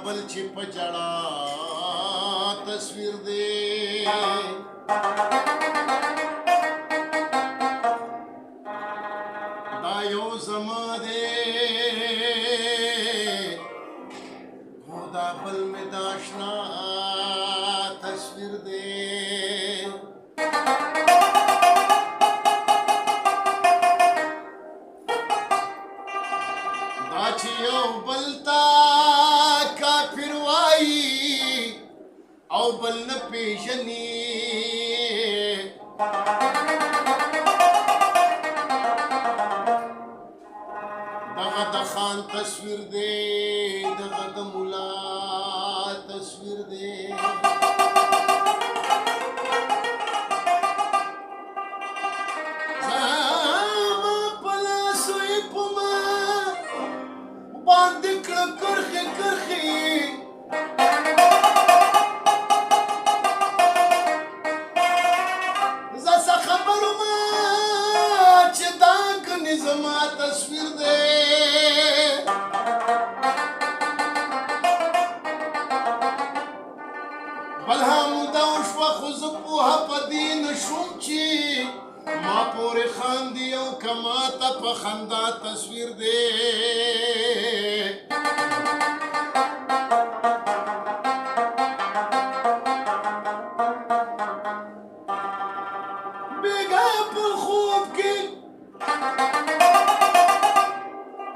بل چې په جړا تصویر دی دا یو زما دی خو دا بل مې د اشنا تصویر دی دا چې یو بل ته کافر وایي او بل نه پیژني دغه د خان تصویر دی دغه د ملا تصویر دی زما په لاسو یې په ما باندې کړه کرښې کرښې زه څه خبر ومه چې دا ګنې زما تصویر دی بل هم موده وشوه خو زه پوهه په دې نه شوم چې ما پورې خاندي او که ماته په خندا تصویر دی بیګا په خوب کې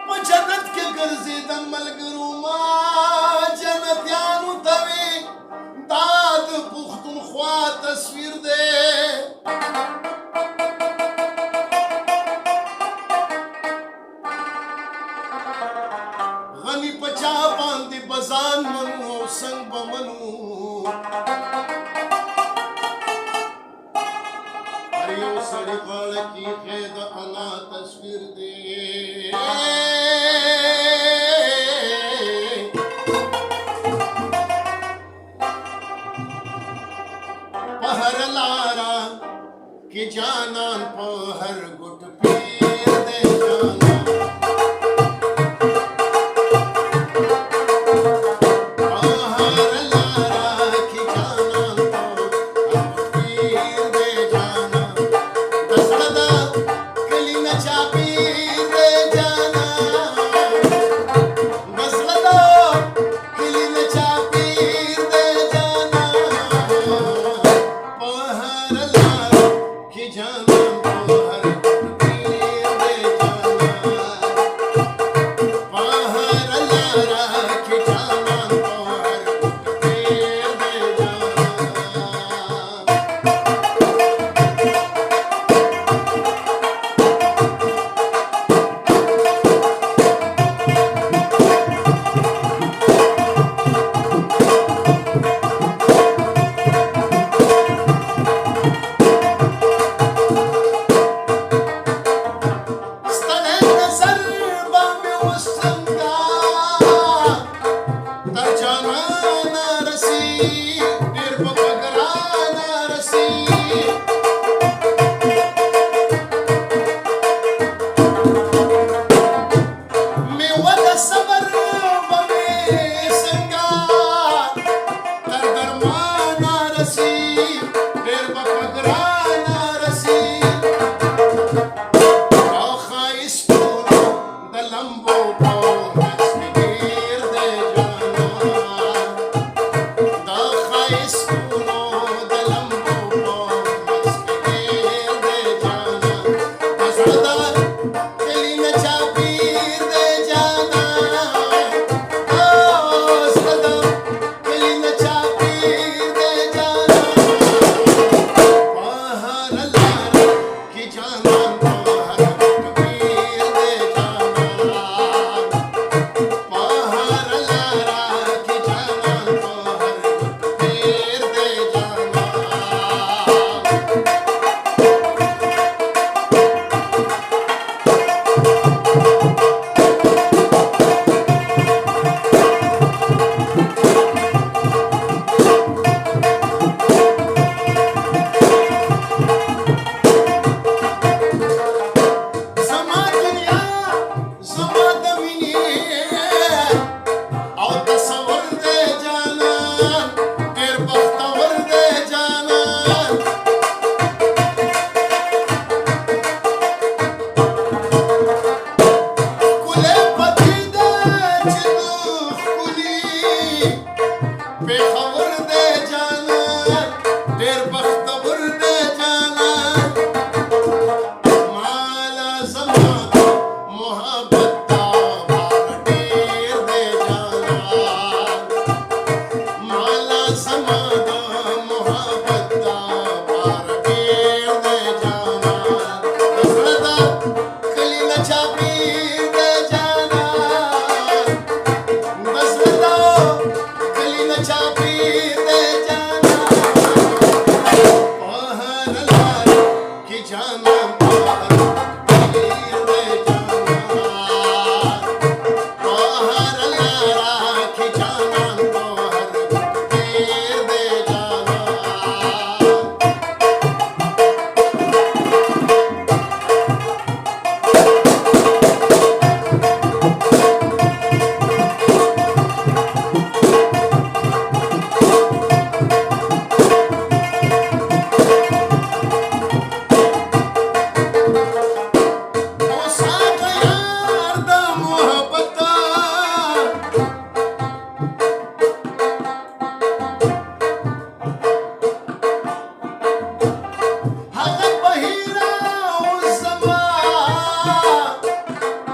په جنت کې ګرځېدم ملګرو ما جنتیانو ته وې دا د پښتونخوا تصویر دی غني په چا باندې بزان منو او څنګ به منو هر یو سړي غاړه کښې د انا تصویر دی په هر لاره کې جانان په هر ګوټ پیر دی جانان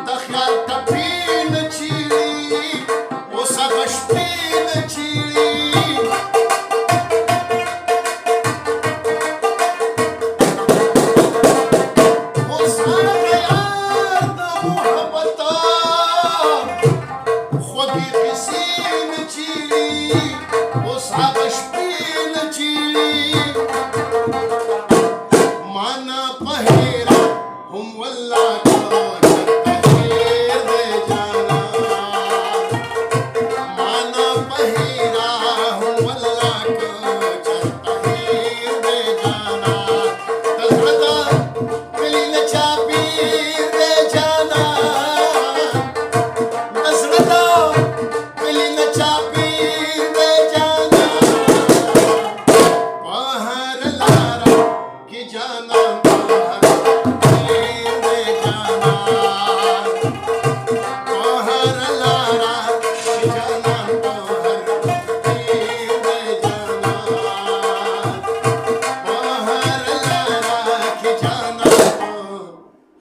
د خیال ټپې نه چیړي اوس هغه شپې نه چیړي اوس هغه یار د محبت خوږې قیسې نه چیړي اوس هغه شپې نه چیړي مانا په هیره هم والله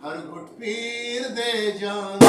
हर गुट पीर दे जान